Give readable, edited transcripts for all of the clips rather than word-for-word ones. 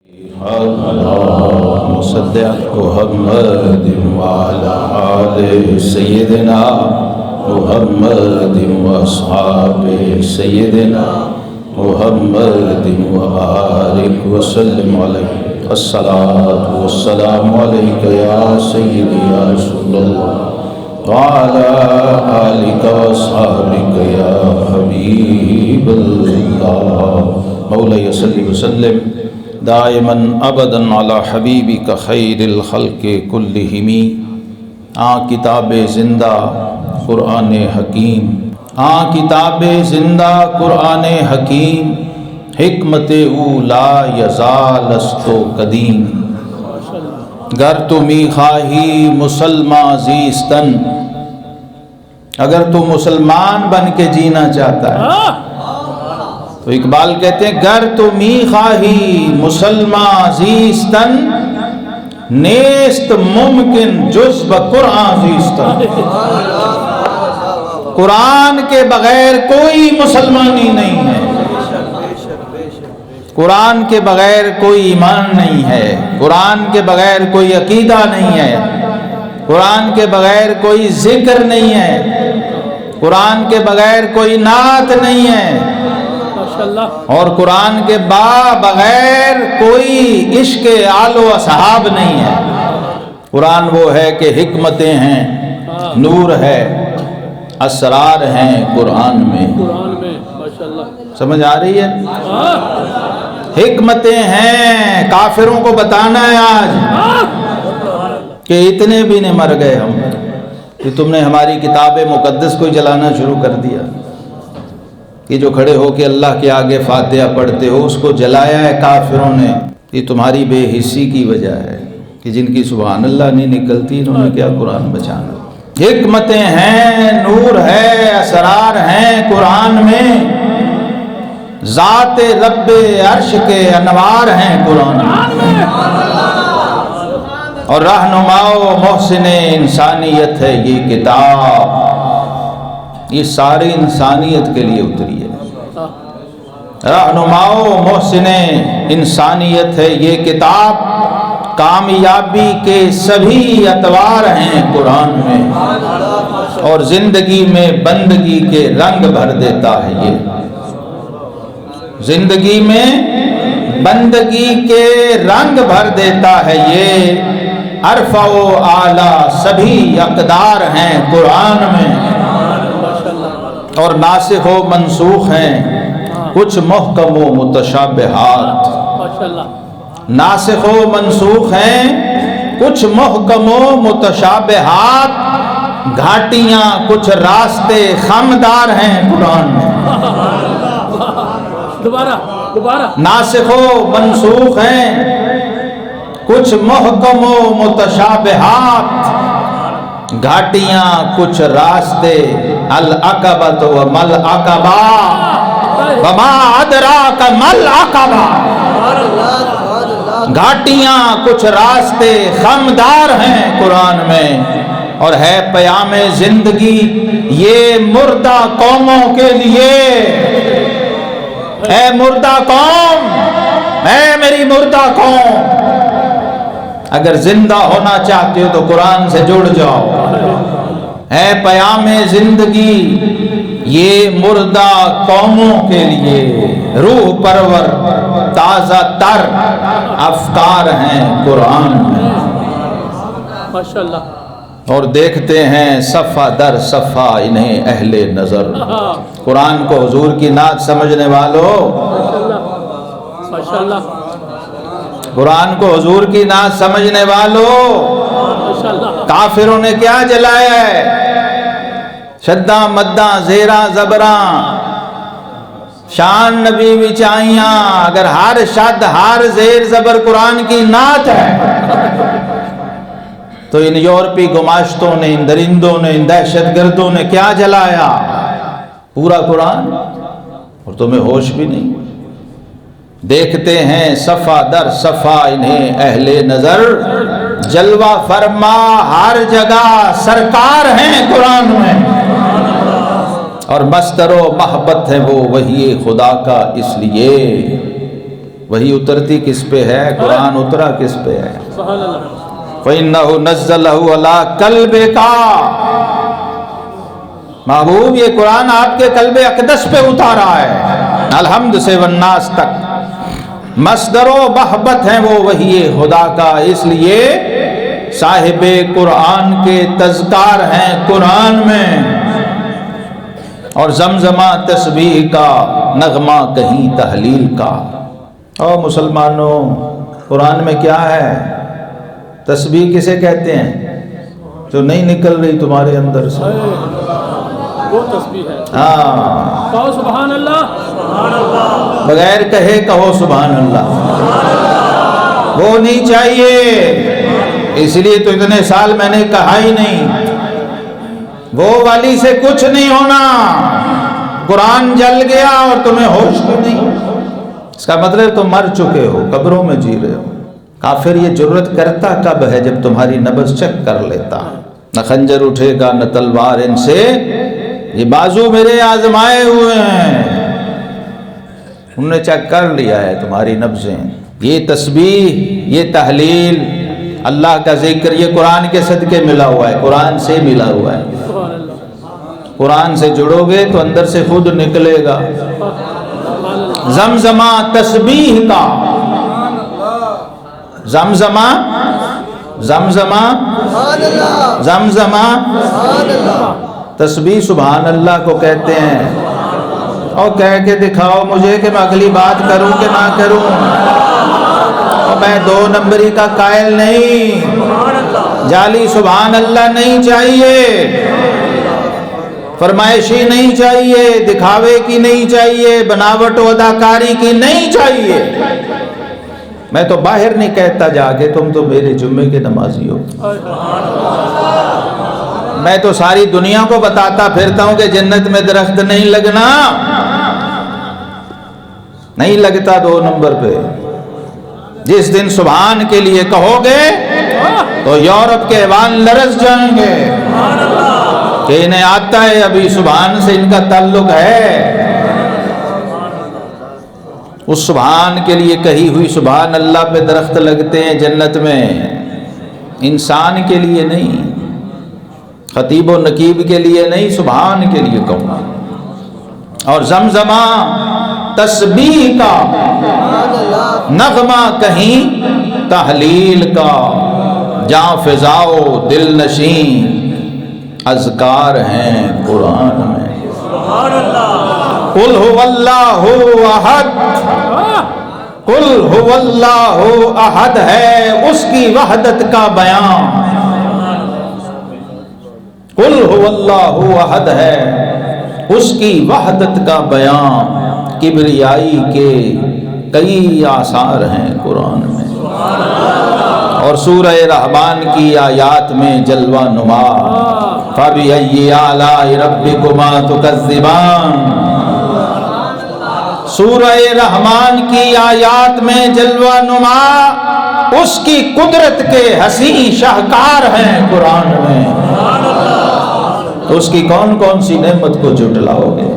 اللهم صل على محمد وعلى آل سيدنا محمد وأصحاب سيدنا محمد وبارك وسلم عليه الصلاة والسلام عليك يا سيدي يا رسول الله وعلى آلك وأصحابك يا حبيب الله مولاي صل وسلم دائما ابدا علی حبیبک خیر الخلق کلہم۔ کتاب زندہ قرآن حکیم، کتاب زندہ قرآن حکیم، حکمت اولا یزال است و قدیم۔ گر تو می خواہی مسلمان زیستن، اگر تو مسلمان بن کے جینا چاہتا ہے تو اقبال کہتے ہیں گر تو می خواہی مسلمان زیستن، نیست ممکن جز بقرآن زیستن۔ قرآن کے بغیر کوئی مسلمانی نہیں ہے، قرآن کے بغیر کوئی ایمان نہیں ہے، قرآن کے بغیر کوئی عقیدہ نہیں ہے، قرآن کے بغیر کوئی ذکر نہیں ہے، قرآن کے بغیر کوئی نعت نہیں ہے، اور قرآن کے بغیر کوئی عشق آل و اصحاب نہیں ہے۔ قرآن وہ ہے کہ حکمتیں ہیں، نور ہے، اسرار ہیں قرآن میں۔ سمجھ آ رہی ہے؟ حکمتیں ہیں، کافروں کو بتانا ہے آج کہ اتنے بھی نہیں مر گئے ہم کہ تم نے ہماری کتاب مقدس کو جلانا شروع کر دیا، کہ جو کھڑے ہو کے اللہ کے آگے فاتحہ پڑھتے ہو اس کو جلایا ہے کافروں نے۔ یہ تمہاری بے حسی کی وجہ ہے کہ جن کی سبحان اللہ نہیں نکلتی انہوں نے کیا قرآن بچانا۔ حکمتیں ہیں، نور ہے، اسرار ہیں قرآن میں، ذات رب عرش کے انوار ہیں قرآن میں، اور رہنما و محسن انسانیت ہے یہ کتاب، یہ ساری انسانیت کے لیے اتری ہے۔ رہنما و محسن انسانیت ہے یہ کتاب، کامیابی کے سبھی اتوار ہیں قرآن میں، اور زندگی میں بندگی کے رنگ بھر دیتا ہے یہ، زندگی میں بندگی کے رنگ بھر دیتا ہے یہ، عرفہ و اعلیٰ سبھی اقدار ہیں قرآن میں، اور ناسخ و منسوخ ہیں کچھ محکم و متشابہات، ناسخ و منسوخ ہیں کچھ محکم و متشابہات، گھاٹیاں کچھ راستے خمدار ہیں قرآن میں۔ ناسخ و منسوخ ہیں کچھ محکم و متشابہات، گھاٹیاں کچھ راستے، العقبۃ و مل عقبہ وما ادراک مل عقبہ، گھاٹیاں کچھ راستے خمدار ہیں قرآن میں، اور ہے پیام زندگی یہ مردہ قوموں کے لیے۔ اے مردہ قوم، اے میری مردہ قوم، اگر زندہ ہونا چاہتے ہو تو قرآن سے جڑ جاؤ۔ اے پیام زندگی یہ مردہ قوموں کے لیے، روح پرور تازہ تر افکار ہیں قرآن میں۔ ماشاءاللہ۔ اور دیکھتے ہیں صفحہ در صفحہ انہیں اہل نظر۔ قرآن کو حضور کی نعت سمجھنے والوں، ماشاءاللہ، قرآن کو حضور کی نعت سمجھنے والوں، کافروں نے کیا جلایا ہے؟ شداں مداں زیراں زبراں، شان نبی وچائیاں، اگر ہر شد ہر زیر زبر قرآن کی نعت ہے تو ان یورپی گماشتوں نے، ان درندوں نے، ان دہشت گردوں نے کیا جلایا؟ پورا قرآن، اور تمہیں ہوش بھی نہیں۔ دیکھتے ہیں صفحہ در صفحہ انہیں اہل نظر، جلوہ فرما ہر جگہ سرکار ہیں قرآن میں، اور مستر و محبت ہے وہ وحی خدا کا، اس لیے وہی اترتی کس پہ ہے؟ قرآن اترا کس پہ ہے؟ فَإِنَّهُ نَزَّلَهُ عَلَىٰ قَلْبِكَ، محبوب یہ قرآن آپ کے قلب اقدس پہ اتارا ہے، الحمد سے والناس تک مصدر و محبت ہیں وہ وحی خدا کا، اس لیے صاحب قرآن کے تذکار ہیں قرآن میں، اور زمزمہ تسبیح کا، نغمہ کہیں تحلیل کا۔ اور مسلمانوں، قرآن میں کیا ہے؟ تسبیح کسے کہتے ہیں؟ جو نہیں نکل رہی تمہارے اندر سے، وہ تسبیح ہے۔ ہاں، کہو سبحان اللہ، بغیر کہے کہو سبحان اللہ، وہ نہیں چاہیے۔ اس لیے تو اتنے سال میں نے کہا ہی نہیں، وہ والی سے کچھ نہیں ہونا، قرآن جل گیا اور تمہیں ہوش بھی نہیں، اس کا مطلب تم مر چکے ہو، قبروں میں جی رہے ہو۔ کافر یہ جرت کرتا کب ہے؟ جب تمہاری نبض چیک کر لیتا، نہ خنجر اٹھے گا نہ تلوار ان سے، یہ بازو میرے آزمائے ہوئے ہیں، انہوں نے چیک کر لیا ہے تمہاری نبضیں۔ یہ تسبیح، یہ تحلیل، اللہ کا ذکر، یہ قرآن کے صدقے ملا ہوا ہے، قرآن سے ملا ہوا ہے۔ قرآن سے جڑو گے تو اندر سے خود نکلے گا۔ زمزمہ تسبیح کا، زمزمہ زمزمہ زمزمہ تسبیح سبحان اللہ کو کہتے ہیں۔ اور کہہ کے دکھاؤ مجھے کہ میں اگلی بات کروں کہ نہ کروں، اور میں دو نمبری کا قائل نہیں، جعلی سبحان اللہ نہیں چاہیے، فرمائشی نہیں چاہیے، دکھاوے کی نہیں چاہیے، بناوٹ و اداکاری کی نہیں چاہیے۔ میں تو باہر نہیں کہتا جا کے تم تو میرے جمعے کے نمازی ہو، میں تو ساری دنیا کو بتاتا پھرتا ہوں کہ جنت میں درخت نہیں لگنا، نہیں لگتا دو نمبر پہ۔ جس دن سبحان کے لیے کہو گے تو یورپ کے ایوان لرز جائیں گے کہ انہیں آتا ہے، ابھی سبحان سے ان کا تعلق ہے۔ اس سبحان کے لیے کہی ہوئی سبحان اللہ پہ درخت لگتے ہیں جنت میں، انسان کے لیے نہیں، خطیب و نقیب کے لیے نہیں، سبحان کے لیے کہوں۔ اور زمزمہ تسبیح کا، نغمہ کہیں تحلیل کا، جاں فضاؤ دل نشین اذکار ہیں قرآن میں۔ قل هو اللہ احد، قل هو اللہ احد ہے اس کی وحدت کا بیان، قل هو اللہ احد ہے اس کی وحدت کا بیان، کبریائی کے کئی آثار ہیں قرآن میں۔ اور سورہ رحمان کی آیات میں جلوہ نما، فَبِأَيِّ آلَاءِ رَبِّكُمَا تُكَذِّبَانِ، سورہ رحمان کی آیات میں جلوہ نما اس کی قدرت کے حسین شاہکار ہیں قرآن میں، تو اس کی کون کون سی نعمت کو جھٹلاؤ گے؟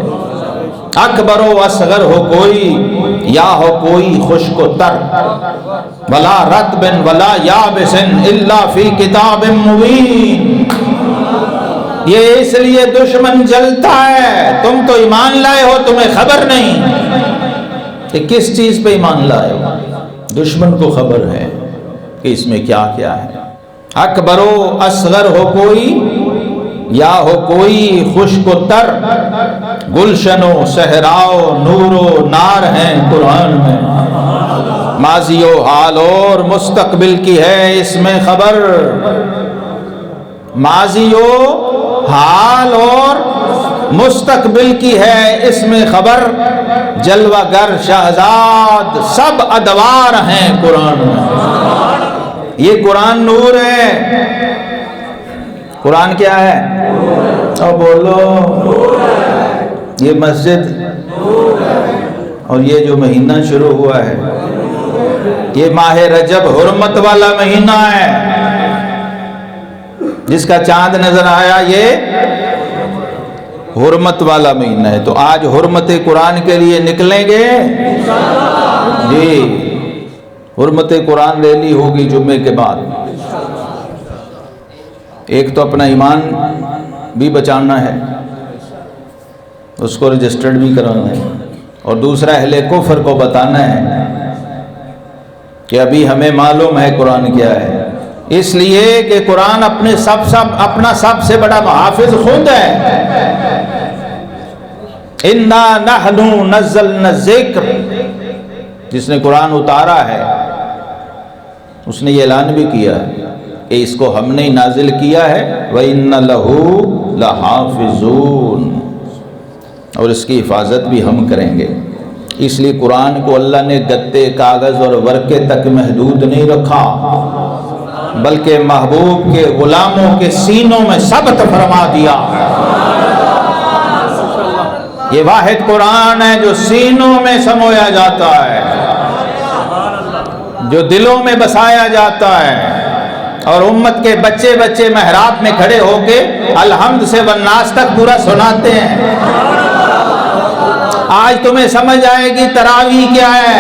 اکبر و اصغر ہو کوئی یا ہو کوئی خشک و تر، ولا رطب ولا یابس الا فی کتاب مبین، یہ اس لیے دشمن جلتا ہے، تم تو ایمان لائے ہو تمہیں خبر نہیں کہ کس چیز پہ ایمان لائے ہو، دشمن کو خبر ہے کہ اس میں کیا کیا ہے۔ اکبر و اصغر ہو کوئی یا ہو کوئی خشک و تر، گلشن و صحراء و نور و نار ہیں قرآن میں، ماضی و حال اور مستقبل کی ہے اس میں خبر، ماضی و حال اور مستقبل کی ہے اس میں خبر، جلوہ گر شہزاد سب ادوار ہیں قرآن میں۔ یہ قرآن نور ہے، قرآن کیا ہے؟ اور بولو، یہ مسجد اور یہ جو مہینہ شروع ہوا ہے یہ ماہ رجب حرمت والا مہینہ ہے، جس کا چاند نظر آیا یہ حرمت والا مہینہ ہے، تو آج حرمت قرآن کے لیے نکلیں گے جی۔ حرمت قرآن ریلی ہوگی جمعے کے بعد. ایک تو اپنا ایمان بھی بچانا ہے، اس کو رجسٹرڈ بھی کرانا ہے، اور دوسرا اہل کفر کو بتانا ہے کہ ابھی ہمیں معلوم ہے قرآن کیا ہے، اس لیے کہ قرآن اپنا سب سے بڑا محافظ خود ہے. اِنَّا نَحْنُ نَزَّلْنَا الذِّکْرَ، جس نے قرآن اتارا ہے اس نے یہ اعلان بھی کیا ہے کہ اس کو ہم نے نازل کیا ہے، وَإِنَّ لَهُ لَحَافِظُونَ، اور اس کی حفاظت بھی ہم کریں گے. اس لیے قرآن کو اللہ نے گتے، کاغذ اور ورقے تک محدود نہیں رکھا، بلکہ محبوب کے غلاموں کے سینوں میں ثبت فرما دیا. یہ واحد قرآن ہے جو سینوں میں سمویا جاتا ہے، جو دلوں میں بسایا جاتا ہے، اور امت کے بچے بچے محراب میں کھڑے ہو کے الحمد سے والناس تک پورا سناتے ہیں. آج تمہیں سمجھ آئے گی تراویح کیا ہے.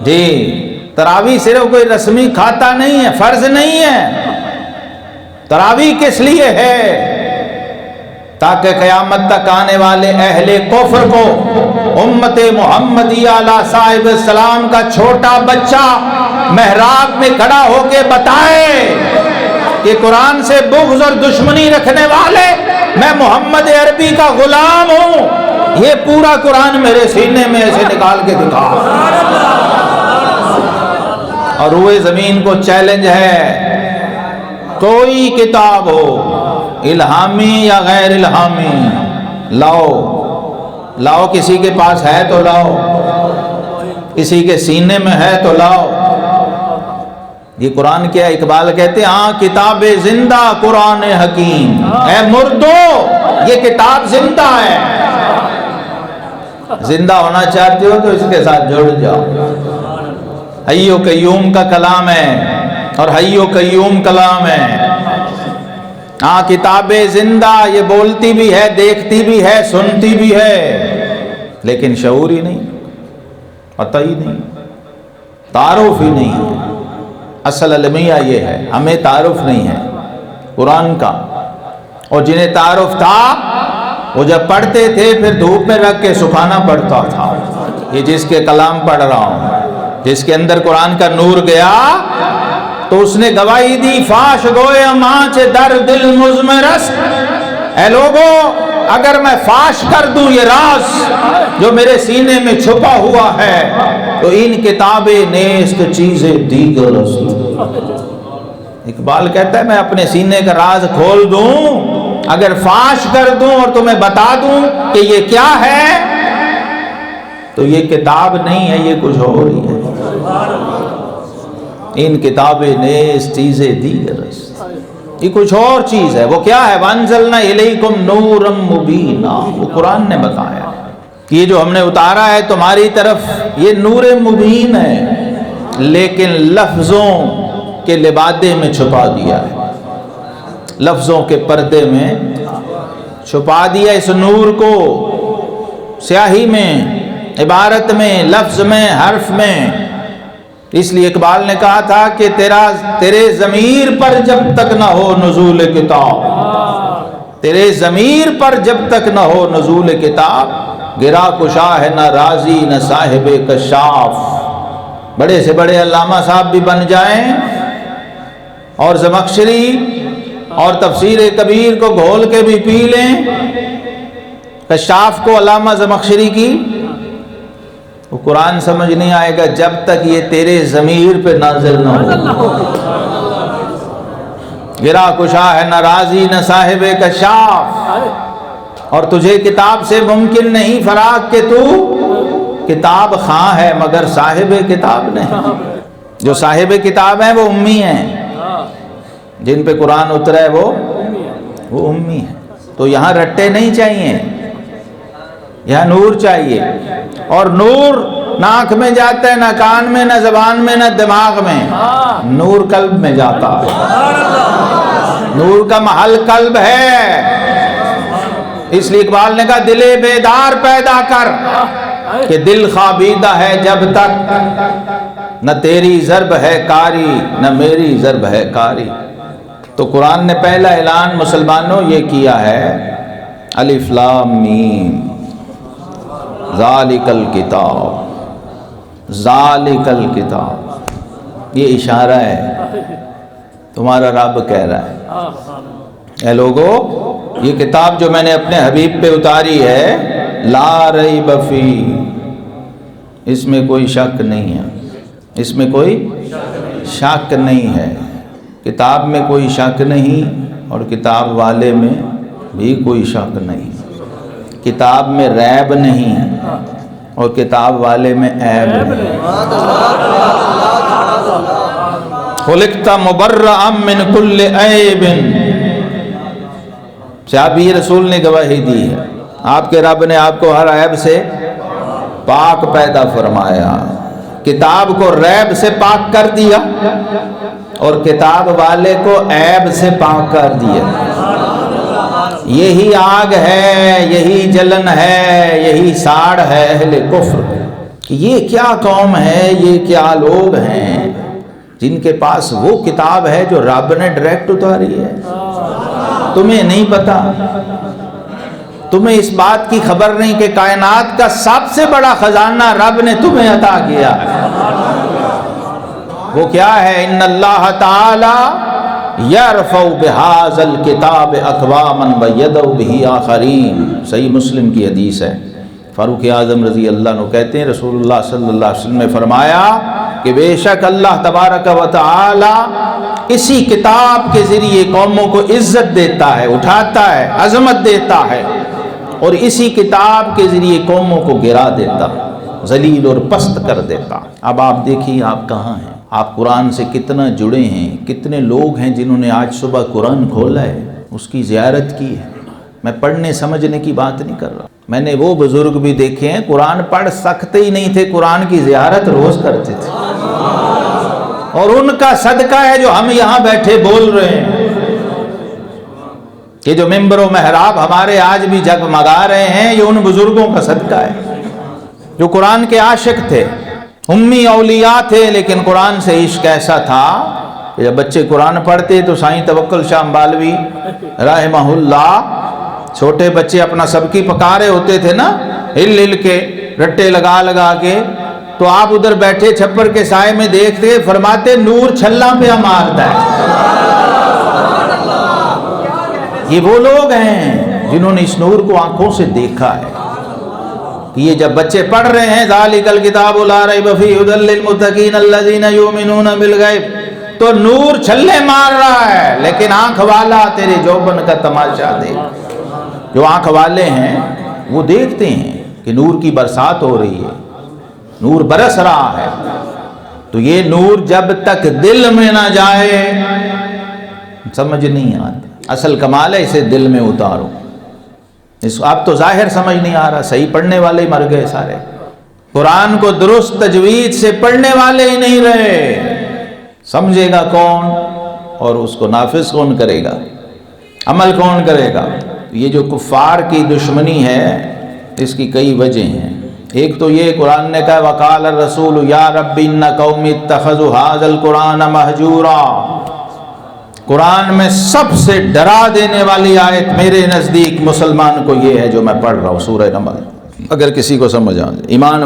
جی، تراویح صرف کوئی رسمی کھاتا نہیں ہے، فرض نہیں ہے. تراویح کس لیے ہے؟ تاکہ قیامت تک آنے والے اہل کفر کو امت محمدیہ علیہ صاحب السلام کا چھوٹا بچہ محراب میں کھڑا ہو کے بتائے کہ قرآن سے بغض اور دشمنی رکھنے والے، میں محمد عربی کا غلام ہوں، یہ پورا قرآن میرے سینے میں ایسے نکال کے دکھا. اور روئے زمین کو چیلنج ہے، کوئی کتاب ہو الہامی یا غیر الہامی، لاؤ، کسی کے پاس ہے تو لاؤ، کسی کے سینے میں ہے تو لاؤ. یہ قرآن کیا؟ اقبال کہتے ہیں ہاں کتاب زندہ قرآن حکیم، اے مردو یہ کتاب زندہ ہے. زندہ ہونا چاہتے ہو تو اس کے ساتھ جڑ جاؤ. حی و قیوم کا کلام ہے، اور حی و قیوم کلام ہے. ہاں کتاب زندہ، یہ بولتی بھی ہے، دیکھتی بھی ہے، سنتی بھی ہے، لیکن شعور ہی نہیں، پتہ ہی نہیں، تعارف ہی نہیں. اصل المیہ یہ ہے، ہمیں تعارف نہیں ہے قرآن کا، اور جنہیں تعارف تھا وہ جب پڑھتے تھے پھر دھوپ میں رکھ کے سکھانا پڑتا تھا. یہ جس کے کلام پڑھ رہا ہوں، جس کے اندر قرآن کا نور گیا تو اس نے گواہی دی، فاش گوئے مانچ در دل مزمرس، اے لوگو اگر میں فاش کر دوں یہ راز جو میرے سینے میں چھپا ہوا ہے تو ان کتابیں نیست چیزیں دیگر است. اقبال کہتا ہے میں اپنے سینے کا راز کھول دوں، اگر فاش کر دوں اور تمہیں بتا دوں کہ یہ کیا ہے تو یہ کتاب نہیں ہے، یہ کچھ اور ہی ہے. ان کتابیں نیست چیزیں دیگر است، یہ کچھ اور چیز ہے. وہ کیا ہے؟ وَأَنزَلْنَا إِلَيْكُمْ نُورًا مُبِينًا، وہ قرآن نے بتایا کہ یہ جو ہم نے اتارا ہے تمہاری طرف یہ نور مبین ہے، لیکن لفظوں کے لبادے میں چھپا دیا ہے، لفظوں کے پردے میں چھپا دیا اس نور کو، سیاہی میں، عبارت میں، لفظ میں، حرف میں. اس لیے اقبال نے کہا تھا کہ تیرے ضمیر پر جب تک نہ ہو نزول کتاب، تیرے ضمیر پر جب تک نہ ہو نزول کتاب، گرا کشا ہے نہ رازی نہ صاحب کشاف. بڑے سے بڑے علامہ صاحب بھی بن جائیں اور زمخشری اور تفسیر کبیر کو گھول کے بھی پی لیں، کشاف کو علامہ زمخشری کی، وہ قرآن سمجھ نہیں آئے گا جب تک یہ تیرے ضمیر پہ نازل نہ ہو. گرا کشا ہے نہ رازی نہ صاحب کشاف، اور تجھے کتاب سے ممکن نہیں فراق کہ تو کتاب خواں ہے مگر صاحب کتاب نہیں. جو صاحب کتاب ہیں وہ امی ہیں، جن پہ قرآن اترا ہے وہ امی ہیں. تو یہاں رٹے نہیں چاہیے، یہاں نور چاہیے، اور نور نہ آنکھ میں جاتا ہے، نہ کان میں، نہ زبان میں، نہ دماغ میں، نور قلب میں جاتا ہے. نور کا محل قلب ہے. اس لیے اقبال نے کہا دل بیدار پیدا کر، کہ دل خوابیدہ ہے جب تک نہ تیری ضرب ہے کاری نہ میری ضرب ہے کاری. تو قرآن نے پہلا اعلان مسلمانوں یہ کیا ہے الف لام میم ذالک الکتاب ذالک الکتاب. یہ اشارہ ہے، تمہارا رب کہہ رہا ہے اے لوگو یہ کتاب جو میں نے اپنے حبیب پہ اتاری ہے لا ریب فی، اس میں کوئی شک نہیں ہے، اس میں کوئی شک نہیں ہے. کتاب میں کوئی شک نہیں اور کتاب والے میں بھی کوئی شک نہیں. کتاب میں ریب نہیں اور کتاب والے میں عیب نہیں. خلقت مبرأ من کل عیب، صحابی رسول نے گواہی دی ہے آپ کے رب نے آپ کو ہر عیب سے پاک پیدا فرمایا. کتاب کو ریب سے پاک کر دیا اور کتاب والے کو عیب سے پاک کر دیا. یہی آگ ہے، یہی جلن ہے، یہی ساڑ ہے اہل کفر کہ یہ کیا قوم ہے، یہ کیا لوگ ہیں جن کے پاس وہ کتاب ہے جو رب نے ڈائریکٹ اتاری ہے. تمہیں نہیں پتا، تمہیں اس بات کی خبر نہیں کہ کائنات کا سب سے بڑا خزانہ رب نے تمہیں عطا کیا ہے. وہ کیا ہے؟ ان اللہ تعالی یرفع بہذا الکتاب اقواما ویدع بہ آخرین. صحیح مسلم کی حدیث ہے. فاروق اعظم رضی اللہ عنہ کہتے ہیں رسول اللہ صلی اللہ علیہ وسلم نے فرمایا کہ بے شک اللہ تبارک و تعالی اسی کتاب کے ذریعے قوموں کو عزت دیتا ہے، اٹھاتا ہے، عظمت دیتا ہے، اور اسی کتاب کے ذریعے قوموں کو گرا دیتا، ذلیل اور پست کر دیتا. اب آپ دیکھیے آپ کہاں ہیں، آپ قرآن سے کتنا جڑے ہیں. کتنے لوگ ہیں جنہوں نے آج صبح قرآن کھولا ہے، اس کی زیارت کی ہے. میں پڑھنے سمجھنے کی بات نہیں کر رہا. میں نے وہ بزرگ بھی دیکھے ہیں قرآن پڑھ سکتے ہی نہیں تھے، قرآن کی زیارت روز کرتے تھے، اور ان کا صدقہ ہے جو ہم یہاں بیٹھے بول رہے ہیں. کہ جو ممبر و محراب ہمارے آج بھی جگمگا رہے ہیں، یہ ان بزرگوں کا صدقہ ہے جو قرآن کے عاشق تھے، امی اولیاء تھے، لیکن قرآن سے عشق ایسا تھا کہ جب بچے قرآن پڑھتے تو سائیں توکل شاہ امبالوی رحمہ اللہ، چھوٹے بچے اپنا سب کی پکارے ہوتے تھے نا، ہل ہل کے رٹے لگا لگا کے، تو آپ ادھر بیٹھے چھپر کے سائے میں دیکھتے، فرماتے نور چھلا پہ مارتا ہے. یہ وہ لوگ ہیں جنہوں نے اس نور کو آنکھوں سے دیکھا ہے. یہ جب بچے پڑھ رہے ہیں ذالک الکتاب لا ریب فیہ ھدی للمتقین الذین یؤمنون بالغیب، تو نور چھلے مار رہا ہے، لیکن آنکھ والا تیرے جوبن کا تماشا دیکھ. جو آنکھ والے ہیں وہ دیکھتے ہیں کہ نور کی برسات ہو رہی ہے، نور برس رہا ہے. تو یہ نور جب تک دل میں نہ جائے سمجھ نہیں آتی. اصل کمال ہے اسے دل میں اتارو. اب تو ظاہر سمجھ نہیں آ رہا، صحیح پڑھنے والے ہی مر گئے سارے. قرآن کو درست تجوید سے پڑھنے والے ہی نہیں رہے. سمجھے گا کون اور اس کو نافذ کون کرے گا، عمل کون کرے گا؟ یہ جو کفار کی دشمنی ہے اس کی کئی وجہ ہیں. ایک تو یہ قرآن نے کہا وقال الرسول یا رب ان قوم اتخذوا هذا القرآن مہجورا. قرآن میں سب سے ڈرا دینے والی آیت میرے نزدیک مسلمان کو یہ ہے جو میں پڑھ رہا ہوں، سورہ نمل. اگر کسی کو سمجھ آ جائے، ایمان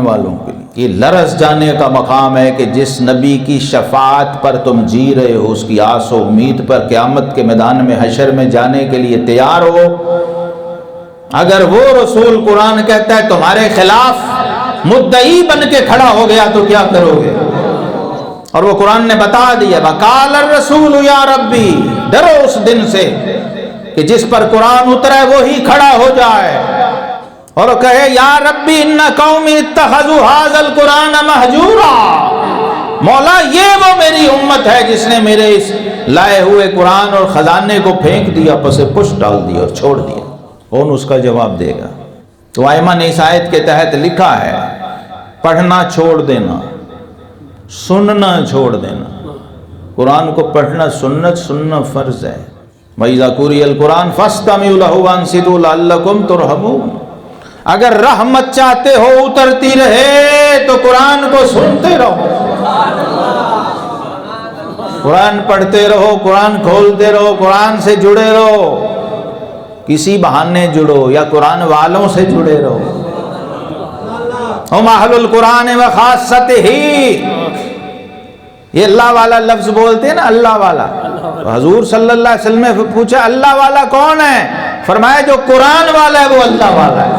والوں کے یہ لرز جانے کا مقام ہے کہ جس نبی کی شفاعت پر تم جی رہے ہو، اس کی آس و امید پر قیامت کے میدان میں حشر میں جانے کے لیے تیار ہو، اگر وہ رسول قرآن کہتا ہے تمہارے خلاف مدعی بن کے کھڑا ہو گیا تو کیا کرو گے؟ اور وہ قرآن نے بتا دیا وقال الرسول یا ربی. ڈرو اس دن سے کہ جس پر قرآن اترا ہے وہی کھڑا ہو جائے اور کہے یا ربی ان قومی اتخذوا هذا القرآن مہجورا. مولا یہ وہ میری امت ہے جس نے میرے اس لائے ہوئے قرآن اور خزانے کو پھینک دیا، پس پش ڈال دیا اور چھوڑ دیا. کون اس کا جواب دے گا؟ تو ائمہ نے اس آیت کے تحت لکھا ہے پڑھنا چھوڑ دینا، سننا چھوڑ دینا. قرآن کو پڑھنا سنت، سننا فرض ہے. وَإِذَا قُرِئَ الْقُرْآنُ فَاسْتَمِعُوا لَهُ وَأَنصِتُوا لَعَلَّكُمْ تُرْحَمُونَ. اگر رحمت چاہتے ہو اترتی رہے تو قرآن کو سنتے رہو، قرآن پڑھتے رہو، قرآن کھولتے رہو، قرآن سے جڑے رہو، کسی بہانے جڑو یا قرآن والوں سے جڑے رہو۔ ہم اہل القرآن و خاصتہ، یہ اللہ والا لفظ بولتے ہیں نا، اللہ والا۔ حضور صلی اللہ علیہ وسلم نے پوچھا اللہ والا کون ہے؟ فرمایا جو قرآن والا ہے وہ اللہ والا ہے۔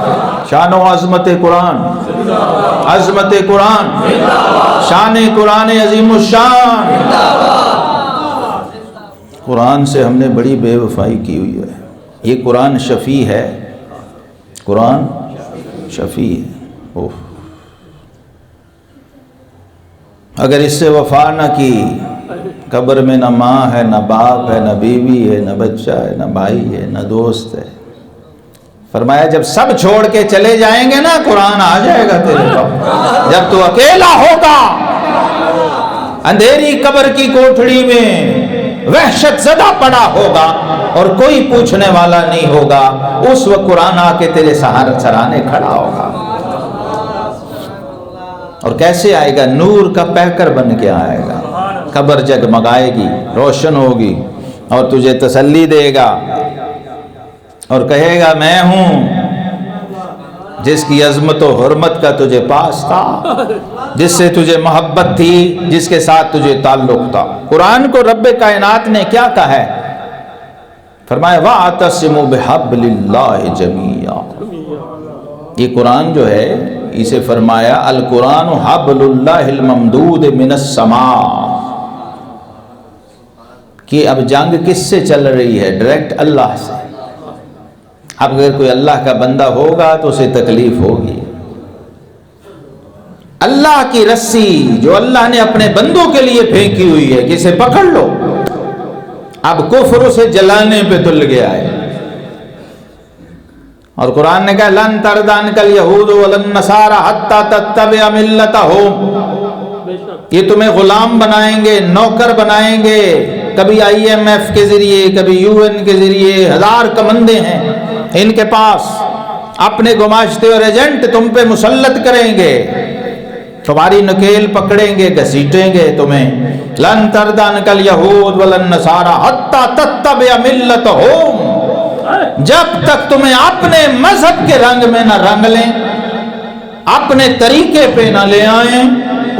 شان و عظمت قرآن، عظمت قرآن، شان قرآن عظیم الشان۔ قرآن سے ہم نے بڑی بے وفائی کی ہوئی ہے۔ یہ قرآن شفیع ہے، قرآن شفیع ہے۔ اگر اس سے وفا نہ کی، قبر میں نہ ماں ہے، نہ باپ ہے، نہ بیوی ہے، نہ بچہ ہے، نہ بھائی ہے، نہ دوست ہے۔ فرمایا جب سب چھوڑ کے چلے جائیں گے نا، قرآن آ جائے گا تیرے پاس۔ جب تو اکیلا ہوگا اندھیری قبر کی کوٹھڑی میں، وحشت زدہ پڑا ہوگا اور کوئی پوچھنے والا نہیں ہوگا، اس وقت قرآن آ کے تیرے سرانے کھڑا ہوگا۔ اور کیسے آئے گا؟ نور کا پیکر بن کے آئے گا۔ قبر جگمگائے گی، روشن ہوگی اور تجھے تسلی دے گا اور کہے گا میں ہوں جس کی عظمت و حرمت کا تجھے پاس تھا، جس سے تجھے محبت تھی، جس کے ساتھ تجھے تعلق تھا۔ قرآن کو رب کائنات نے کیا کہا ہے؟ فرمایا وَاعْتَصِمُوا بِحَبْلِ اللَّهِ جَمِيعًا۔ یہ قرآن جو ہے اسے فرمایا القرآن حبل اللہ الممدود من السماء، کہ اب جنگ کس سے چل رہی ہے؟ ڈائریکٹ اللہ سے۔ اب اگر کوئی اللہ کا بندہ ہوگا تو اسے تکلیف ہوگی۔ اللہ کی رسی جو اللہ نے اپنے بندوں کے لیے پھینکی ہوئی ہے کہ اسے پکڑ لو، اب کفر اسے جلانے پہ تل گیا ہے۔ اور قرآن نے کہا لن ترضى عنك اليهود ولا النصارى حتى تتبع ملتهم، یہ تمہیں غلام بنائیں گے، نوکر بنائیں گے، کبھی IMF کے ذریعے، کبھی UN کے ذریعے، ہزار کمندے ہیں ان کے پاس، اپنے گماشتے اور ایجنٹ تم پہ مسلط کریں گے، تمہاری نکیل پکڑیں گے، گھسیٹیں گے تمہیں۔ لن ترضى عنك اليهود ولا النصارى حتى تتبع ملتهم، جب تک تمہیں اپنے مذہب کے رنگ میں نہ رنگ لیں، اپنے طریقے پہ نہ لے آئیں،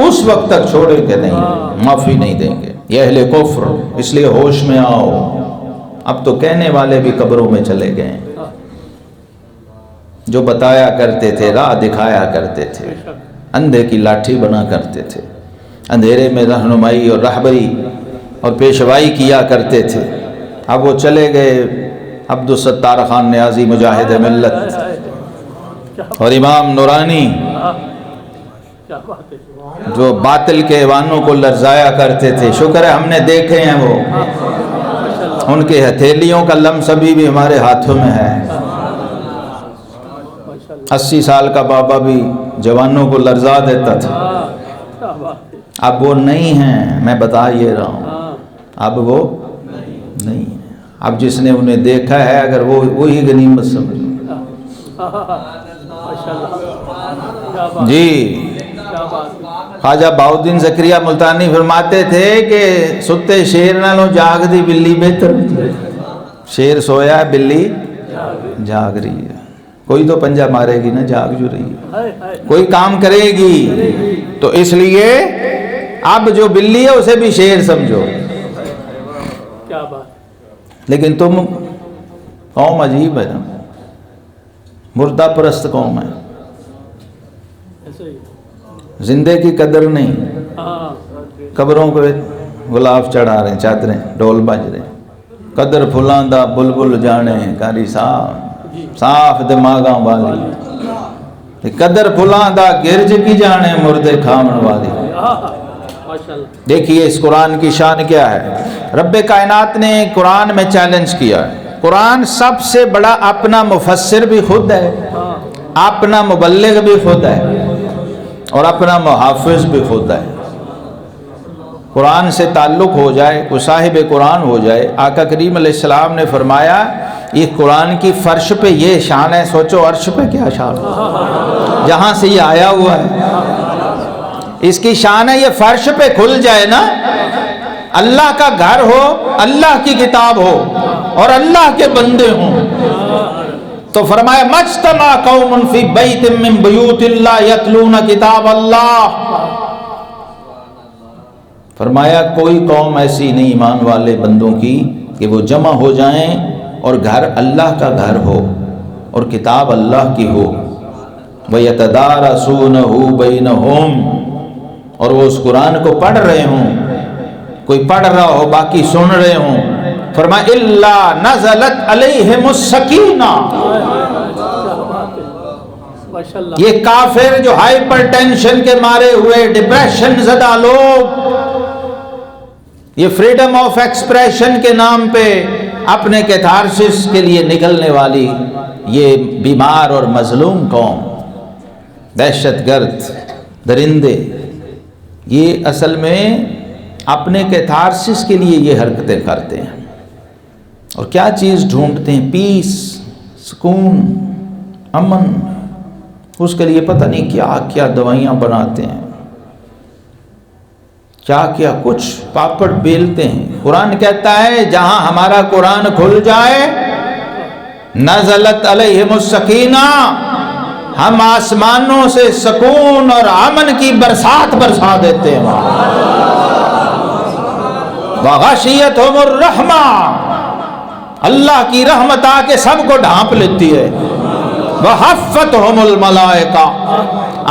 اس وقت تک چھوڑیں گے نہیں، معافی نہیں دیں گے۔ یہ اہل کفر، اس لیے ہوش میں آؤ۔ اب تو کہنے والے بھی قبروں میں چلے گئے، جو بتایا کرتے تھے، راہ دکھایا کرتے تھے، اندھے کی لاٹھی بنا کرتے تھے، اندھیرے میں رہنمائی اور رہبری اور پیشوائی کیا کرتے تھے، اب وہ چلے گئے۔ عبدالستار خان نیازی مجاہد ملت اور امام نورانی جو باطل کے ایوانوں کو لرزایا کرتے تھے، شکر ہے ہم نے دیکھے ہیں، وہ ان کے ہتھیلیوں کا لمس ابھی بھی ہمارے ہاتھوں میں ہے۔ 80 سال کا بابا بھی جوانوں کو لرزا دیتا تھا، اب وہ نہیں ہیں، میں بتا یہ رہا ہوں، اب وہ نہیں ہیں۔ اب جس نے انہیں دیکھا ہے اگر وہی غنیمت سمجھو۔ جی خواجہ بہاؤالدین زکریا ملتانی فرماتے تھے کہ ستے شیر نالوں جاگ دی بلی بہتر۔ شیر سویا ہے، بلی جاگ رہی ہے، کوئی تو پنجہ مارے گی نا، جاگ جو رہی ہے، کوئی کام کرے گی۔ تو اس لیے اب جو بلی ہے اسے بھی شیر سمجھو۔ کیا بات! لیکن تم قوم عجیب ہے نا، مردہ پرست قوم ہے، زندے کی قدر نہیں، قبروں کو غلاف چڑھا رہے ہیں، چادریں ڈول بج رہے ہیں، قدر پھلاں دا بلبل جانے کاری صاف دماغاں والی، قدر پھلاں دا گرج کی جانے مردے کھامن والی۔ دیکھیے اس قرآن کی شان کیا ہے۔ رب کائنات نے قرآن میں چیلنج کیا ہے۔ قرآن سب سے بڑا اپنا مفسر بھی خود ہے، اپنا مبلغ بھی خود ہے اور اپنا محافظ بھی خود ہے۔ قرآن سے تعلق ہو جائے، وہ صاحب قرآن ہو جائے. آقا کریم علیہ السلام نے فرمایا یہ قرآن کی فرش پہ یہ شان ہے، سوچو عرش پہ کیا شان ہے جہاں سے یہ آیا ہوا ہے، اس کی شان ہے. یہ فرش پہ کھل جائے نا، اللہ کا گھر ہو، اللہ کی کتاب ہو اور اللہ کے بندے ہوں، تو فرمایا مجتمع قوم فی بیت من بیوت اللہ یتلون کتاب اللہ. فرمایا کوئی قوم ایسی نہیں ایمان والے بندوں کی کہ وہ جمع ہو جائیں اور گھر اللہ کا گھر ہو اور کتاب اللہ کی ہو. وَيَتَدَارَسُونَهُ بَيْنَهُمْ، اور وہ اس قرآن کو پڑھ رہے ہوں، کوئی پڑھ رہا ہو باقی سن رہے ہوں. فرمایا الا نزلت علیہم السکینہ. یہ کافر جو ہائپر ٹینشن کے مارے ہوئے ڈپریشن زدہ لوگ، یہ فریڈم آف ایکسپریشن کے نام پہ اپنے کیتھارسس کے لیے نکلنے والی یہ بیمار اور مظلوم قوم، دہشت گرد درندے، یہ اصل میں اپنے کیتھارسس کے لیے یہ حرکتیں کرتے ہیں. اور کیا چیز ڈھونڈتے ہیں؟ پیس، سکون، امن. اس کے لیے پتہ نہیں کیا کیا دوائیاں بناتے ہیں، کیا کیا کچھ پاپڑ بیلتے ہیں. قرآن کہتا ہے جہاں ہمارا قرآن کھل جائے نزلت علیہم السکینہ، ہم آسمانوں سے سکون اور امن کی برسات برسا دیتے ہیں. وغشیتہم الرحمہ، اللہ کی رحمت آ کے سب کو ڈھانپ لیتی ہے. وحفتہم الملائکہ،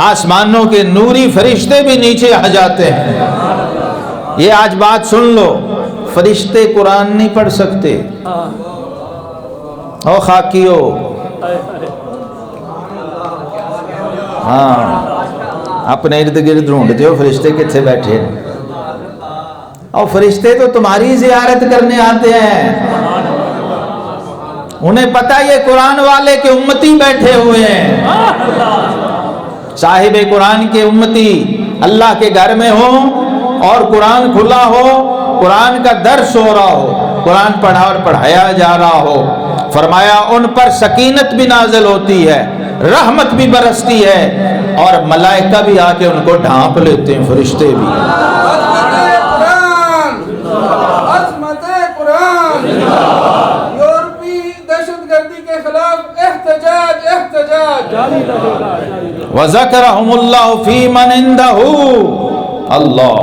آسمانوں کے نوری فرشتے بھی نیچے آ جاتے ہیں. یہ آج بات سن لو، فرشتے قرآن نہیں پڑھ سکتے. او خاکیو، ہاں اپنے ارد گرد ڈھونڈتے ہو فرشتے کتنے بیٹھے ہیں، اور فرشتے تو تمہاری زیارت کرنے آتے ہیں. انہیں پتہ یہ قرآن والے کے امتی بیٹھے ہوئے ہیں. صاحب قرآن کے امتی اللہ کے گھر میں ہوں اور قرآن کھلا ہو، قرآن کا درس ہو رہا ہو، قرآن پڑھا اور پڑھایا جا رہا ہو. فرمایا ان پر سکینت بھی نازل ہوتی ہے، رحمت بھی برستی ہے، اور ملائکہ بھی آ کے ان کو ڈھانپ لیتے ہیں، فرشتے بھی. عظمت قرآن، یورپی دہشت گردی کے خلاف احتجاج احتجاج. وَذَكَرَهُمُ اللَّهُ فِي مَنْ عِنْدَهُ. اللہ،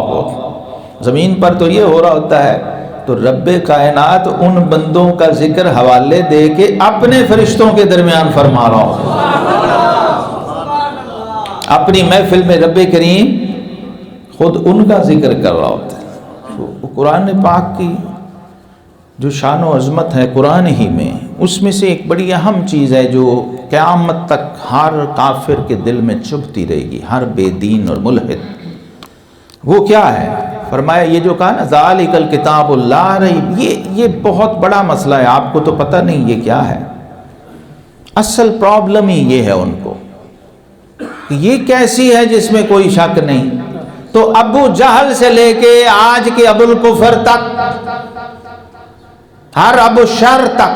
زمین پر تو یہ ہو رہا ہوتا ہے تو رب کائنات ان بندوں کا ذکر حوالے دے کے اپنے فرشتوں کے درمیان فرما رہا ہوں. اپنی محفل میں رب کریم خود ان کا ذکر کر رہا ہوتا ہے. قرآن پاک کی جو شان و عظمت ہے قرآن ہی میں، اس میں سے ایک بڑی اہم چیز ہے جو قیامت تک ہر کافر کے دل میں چبھتی رہے گی، ہر بے دین اور ملحد. وہ کیا ہے؟ فرمایا یہ جو کہا نا ذالک الکتاب لا ریب، یہ بہت بڑا مسئلہ ہے. آپ کو تو پتہ نہیں یہ کیا ہے. اصل پرابلم ہی یہ ہے ان کو، یہ کیسی ہے جس میں کوئی شک نہیں. تو ابو جہل سے لے کے آج کے ابو الکفر تک، ہر ابو شر تک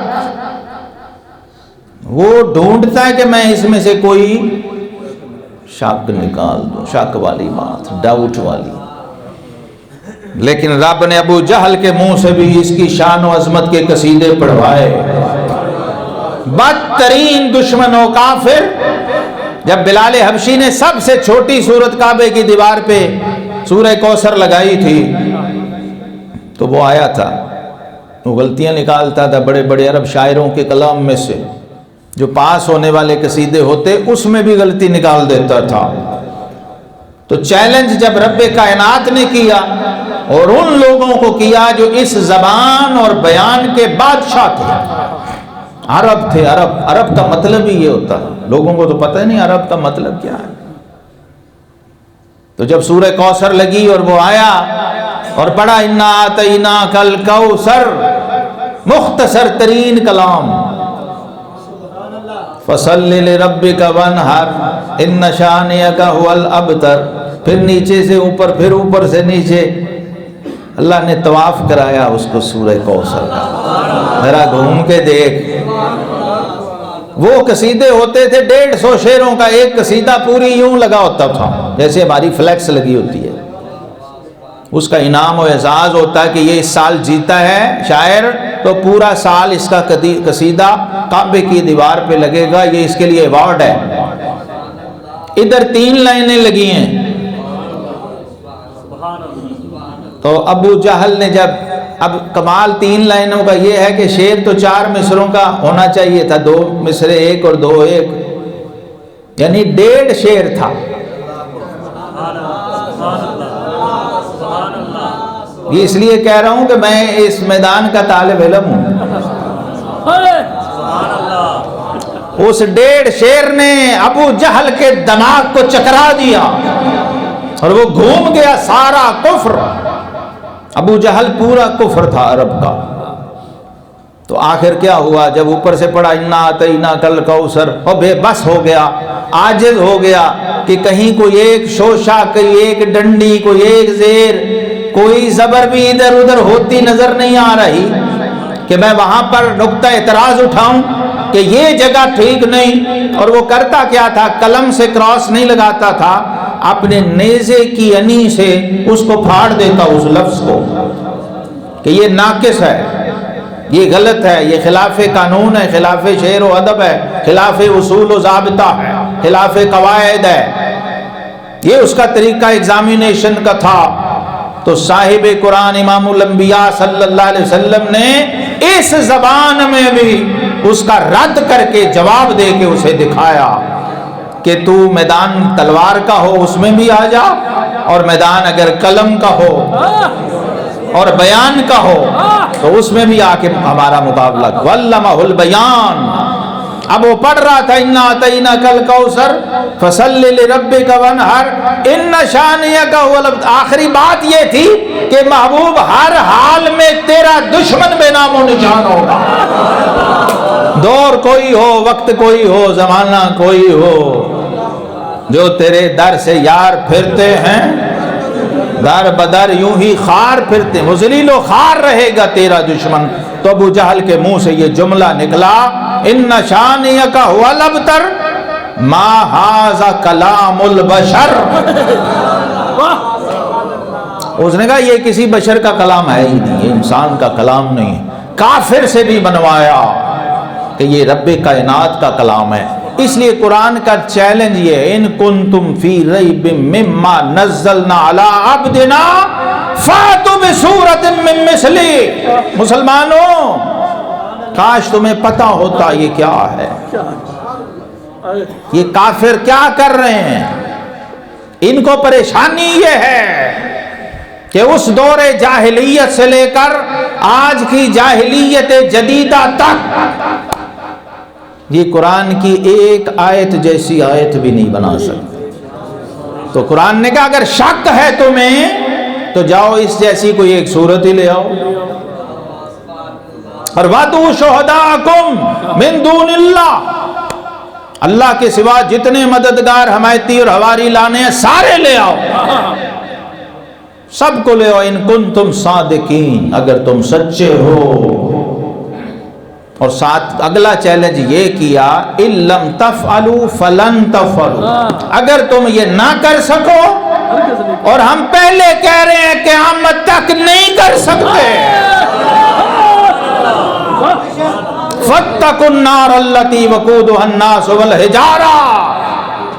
وہ ڈھونڈتا ہے کہ میں اس میں سے کوئی شک نکال دوں، شک والی بات، ڈاؤٹ والی. لیکن رب نے ابو جہل کے منہ سے بھی اس کی شان و عظمت کے قصیدے پڑھوائے. بدترین دشمن و کافر، جب بلال حبشی نے سب سے چھوٹی سورت کعبے کی دیوار پہ سورہ کوثر لگائی تھی تو وہ آیا تھا، وہ غلطیاں نکالتا تھا بڑے بڑے عرب شاعروں کے کلام میں سے، جو پاس ہونے والے قصیدے ہوتے اس میں بھی غلطی نکال دیتا تھا. تو چیلنج جب رب کائنات نے کیا اور ان لوگوں کو کیا جو اس زبان اور بیان کے بادشاہ تھے، عرب تھے. عرب کا مطلب ہی یہ ہوتا ہے، لوگوں کو تو پتہ ہی نہیں عرب کا مطلب کیا ہے. تو جب سورہ کوثر لگی اور وہ آیا اور پڑھا انا اعطیناک الکوثر، مختصر ترین کلام، فصلی لربک وانحر ان شانئک ھو الابتر، پھر نیچے سے اوپر، پھر اوپر سے نیچے، اللہ نے طواف کرایا اس کو سورہ کوثر کا. ذرا گھوم کے دیکھ. وہ قصیدے ہوتے تھے 150 شعروں کا، ایک قصیدہ پوری یوں لگا ہوتا تھا جیسے ہماری فلیکس لگی ہوتی ہے. اس کا انعام و اعزاز ہوتا ہے کہ یہ اس سال جیتا ہے شاعر تو پورا سال اس کا قصیدہ کعبے کی دیوار پہ لگے گا، یہ اس کے لیے ایوارڈ ہے. ادھر 3 لائنیں لگی ہیں. تو ابو جہل نے جب، اب کمال 3 لائنوں کا یہ ہے کہ شعر تو 4 مصروں کا ہونا چاہیے تھا، 2 مصرے 1 اور 2 1، یعنی 1.5 شعر تھا. یہ اس لیے کہہ رہا ہوں کہ میں اس میدان کا طالب علم ہوں. اس 1.5 شعر نے ابو جہل کے دماغ کو چکرا دیا اور وہ گھوم گیا سارا کفر. ابو جہل پورا کفر تھا عرب کا. تو آخر کیا ہوا جب اوپر سے پڑھا انا اعطیناک الکوثر، اور بے بس ہو گیا، عاجز ہو گیا کہ کہیں کوئی ایک شوشہ، کوئی ایک ڈنڈی، کوئی ایک زیر، کوئی زبر بھی ادھر ادھر ہوتی نظر نہیں آ رہی کہ میں وہاں پر نقطہ اعتراض اٹھاؤں کہ یہ جگہ ٹھیک نہیں. اور وہ کرتا کیا تھا؟ قلم سے کراس نہیں لگاتا تھا، اپنے نیزے کی انی سے اس کو پھاڑ دیتا اس لفظ کو کہ یہ ناقص ہے، یہ غلط ہے، یہ خلاف قانون ہے، خلاف شعر و ادب ہے، خلاف اصول و ضابطہ ہے، خلاف قواعد ہے. یہ اس کا طریقہ ایگزامینیشن کا تھا. تو صاحب قرآن امام الانبیاء صلی اللہ علیہ وسلم نے اس زبان میں بھی اس کا رد کر کے جواب دے کے اسے دکھایا کہ تو میدان تلوار کا ہو اس میں بھی آ جا، اور میدان اگر قلم کا ہو اور بیان کا ہو تو اس میں بھی آ کے ہمارا مقابلہ. وَعَلَّمَهُ الْبَيَانَ. اب وہ پڑھ رہا تھا اِنَّا أَعْطَيْنَاكَ الْكَوْثَرَ فَصَلِّ لِرَبِّكَ وَانْحَرْ إِنَّ شَانِئَكَ هُوَ الْأَبْتَرُ. آخری بات یہ تھی کہ محبوب ہر حال میں تیرا دشمن بے نام و نشان ہوگا. دور کوئی ہو، وقت کوئی ہو، زمانہ کوئی ہو، جو تیرے در سے یار پھرتے ہیں در بدر یوں ہی خار پھرتے ہیں، وہ ذلیل و خار رہے گا تیرا دشمن. تو ابو جہل کے منہ سے یہ جملہ نکلا ان شانئک هو الابتر ما ھذا کلام البشر. اس نے کہا یہ کسی بشر کا کلام ہے ہی نہیں، یہ انسان کا کلام نہیں ہے. کافر سے بھی بنوایا کہ یہ رب کائنات کا کلام ہے. اس لیے قرآن کا چیلنج یہ ہے ان کنتم فی ریب مما نزلنا علی عبدنا فاتوا بسورۃ من مثلہ. مسلمانوں کاش تمہیں پتہ ہوتا یہ کیا ہے، یہ کافر کیا کر رہے ہیں. ان کو پریشانی یہ ہے کہ اس دور جاہلیت سے لے کر آج کی جاہلیت جدیدہ تک یہ قرآن کی ایک آیت جیسی آیت بھی نہیں بنا سکتے. تو قرآن نے کہا اگر شک ہے تمہیں تو جاؤ اس جیسی کوئی ایک صورت ہی لے آؤ. اور وَادْعُوا شُهَدَاءَكُمْ مِن دُونِ اللَّهِ، اللہ کے سوا جتنے مددگار حمایتی اور حواری لانے ہیں سارے لے آؤ، سب کو لے آؤ. ان کنتم صادقین، اگر تم سچے ہو. اور ساتھ اگلا چیلنج یہ کیا ان لم تفعلوا فلن تفعلوا، اگر تم یہ نہ کر سکو، اور ہم پہلے کہہ رہے ہیں کہ قیامت تک نہیں کر سکتے. فاتقوا النار التي وقودها الناس والحجارة،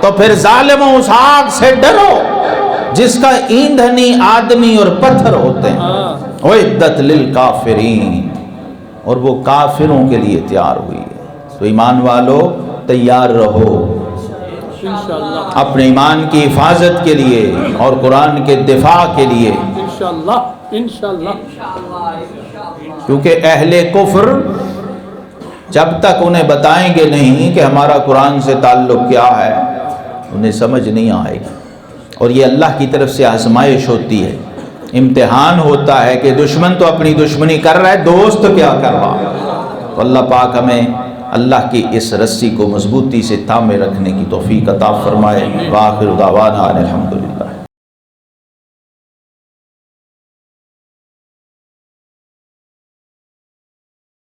تو پھر ظالموں اس آگ سے ڈرو جس کا ایندھنی آدمی اور پتھر ہوتے ہیں. اعدت للکافرین، اور وہ کافروں کے لیے تیار ہوئی ہے. تو ایمان والو تیار رہو اپنے ایمان کی حفاظت کے لیے اور قرآن کے دفاع کے لیے، انشاءاللہ. کیونکہ اہل کفر جب تک انہیں بتائیں گے نہیں کہ ہمارا قرآن سے تعلق کیا ہے انہیں سمجھ نہیں آئے گی. اور یہ اللہ کی طرف سے آزمائش ہوتی ہے، امتحان ہوتا ہے کہ دشمن تو اپنی دشمنی کر رہا ہے، دوست کیا کر رہا. تو اللہ پاک ہمیں اللہ کی اس رسی کو مضبوطی سے تھامے رکھنے کی توفیق عطا فرمائے. وآخر دعوانا الحمدللہ.